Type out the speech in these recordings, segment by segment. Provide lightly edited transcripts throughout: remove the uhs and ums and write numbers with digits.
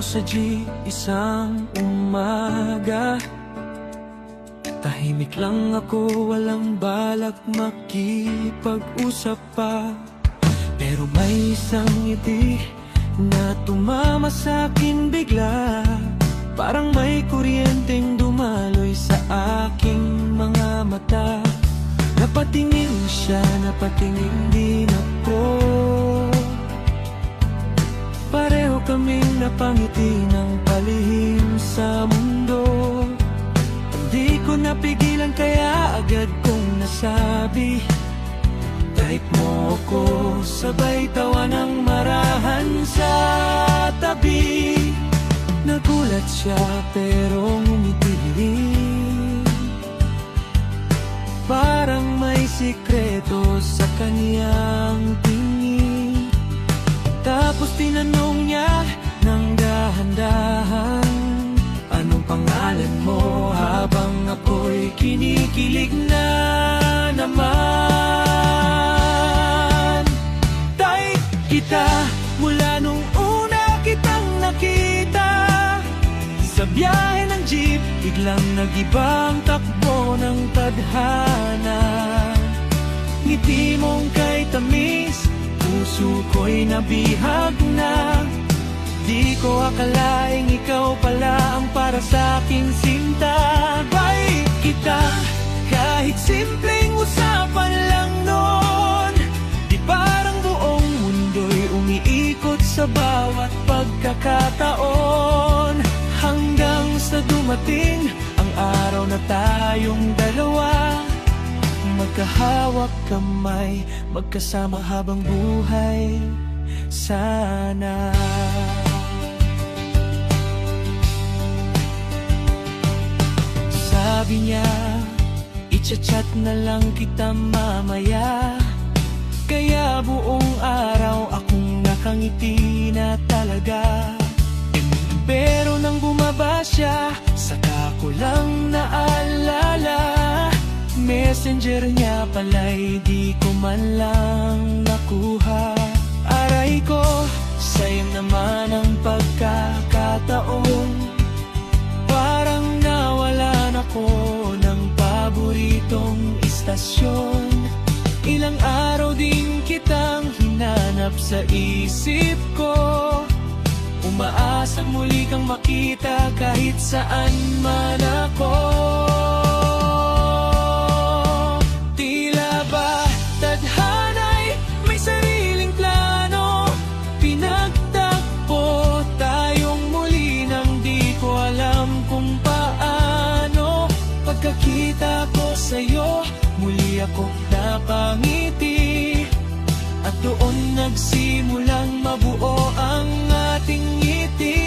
sa jeep isang umaga. Tahimik lang ako, walang balak makipag-usap pa. Pero may isang ngiti na tumama sa'kin bigla. Parang may kuryenteng dumaloy sa aking mga mata. Napatingin siya, napatingin din ako. Pareho kaming napangiti ng palihim sa mundo. Hindi ko napigilan kaya agad kong nasabi, type mo ko, sabay tawa ng marahan sa tabi. Nagulat siya pero ngumiti rin. Parang may sikreto sa kaniyang tingin. Tapos tinanong niya ng dahan-dahan, anong pangalan mo? Habang ako'y kinikilig na naman. Type kita mula nung una kitang nakita. Sa biyahe ng jeep, biglang nag-ibang takbo ng tadhana. Ngiti mong kay tamis, puso ko'y nabihag na. Di ko akalaing ikaw pala ang para sa'king sinta. Bait kita, kahit simpleng usapan lang nun. Di parang buong mundo'y umiikot sa bawat pagkakataon. Hanggang sa dumating ang araw na tayong dalawa, magkahawak kamay, magkasama habang buhay sana. Sabi niya, i-chat na lang kita mamaya. Kaya buong araw akong nakangiti na talaga. Pero nang bumaba siya, saka ko lang naalala, messenger niya pala'y di ko man lang nakuha. Aray ko, sayang naman ang pagkakataon. Parang nawalan ako ng paboritong istasyon. Ilang araw din kitang hinanap sa isip ko. Umaasang muli kang makita kahit saan man ako. Tila ba tadhana'y may sariling plano? Pinagtakpo tayong muli nang di ko alam kung paano. Pagkakita ko sa'yo, muli akong napangiti. At doon nagsimulang mabuo ang ating ngiti.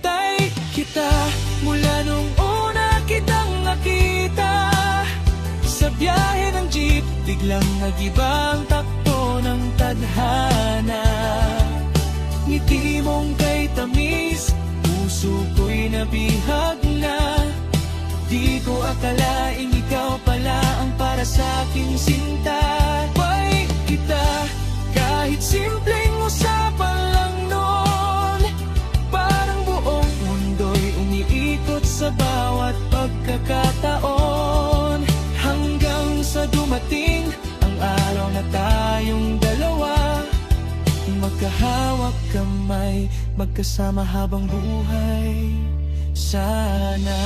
Type kita mula nung una kitang nakita. Sa biyahe ng jeep, biglang nag-ibang takbo ng tadhana. Ngiti mong kay tamis, puso ko'y nabihag na. Di ko akalaing ikaw pala ang para sa'king sinta. Bait kita, kahit simpleng usapan lang nun. Parang buong mundo'y umiikot sa bawat pagkakataon. Hanggang sa dumating ang araw na tayong dalawa, magkahawak kamay, magkasama habang buhay sana.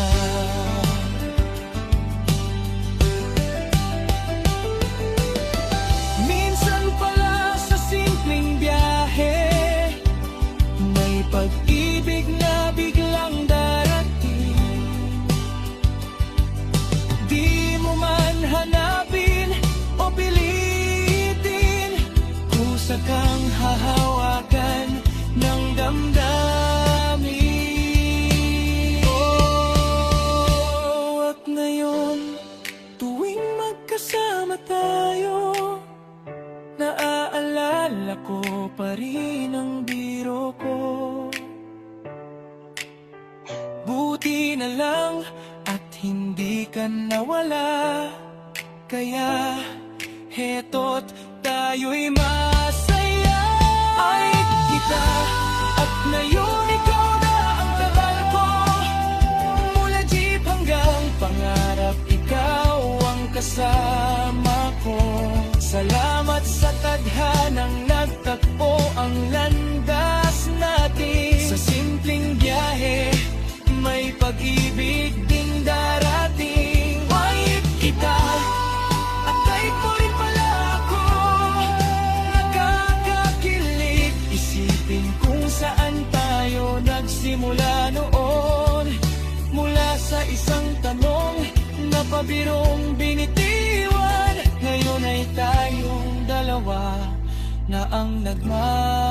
Pag-ibig na biglang darating, di mo man hanapin o pilitin, kusa kang hahawakan ng damdamin. Oh, at ngayon, tuwing magkasama tayo, naaalala ko pa rin ang biro ko. Buti na lang at hindi ka nawala, kaya heto't tayo'y masaya. Ay, kita. At ngayon ikaw na ang tagal ko. Mula jeep hanggang pangarap, ikaw ang kasama ko. Salamat sa tadhanang nagtakbo ang landas natin. Sa simpleng biyahe, may pag-ibig ding darating. Mahit kita, at kahit mo rin pala ako. Nakakakilig, isipin kung saan tayo nagsimula noon. Mula sa isang tanong na pabirong binitiwan, ngayon ay tayong dalawa na ang nagmamahal.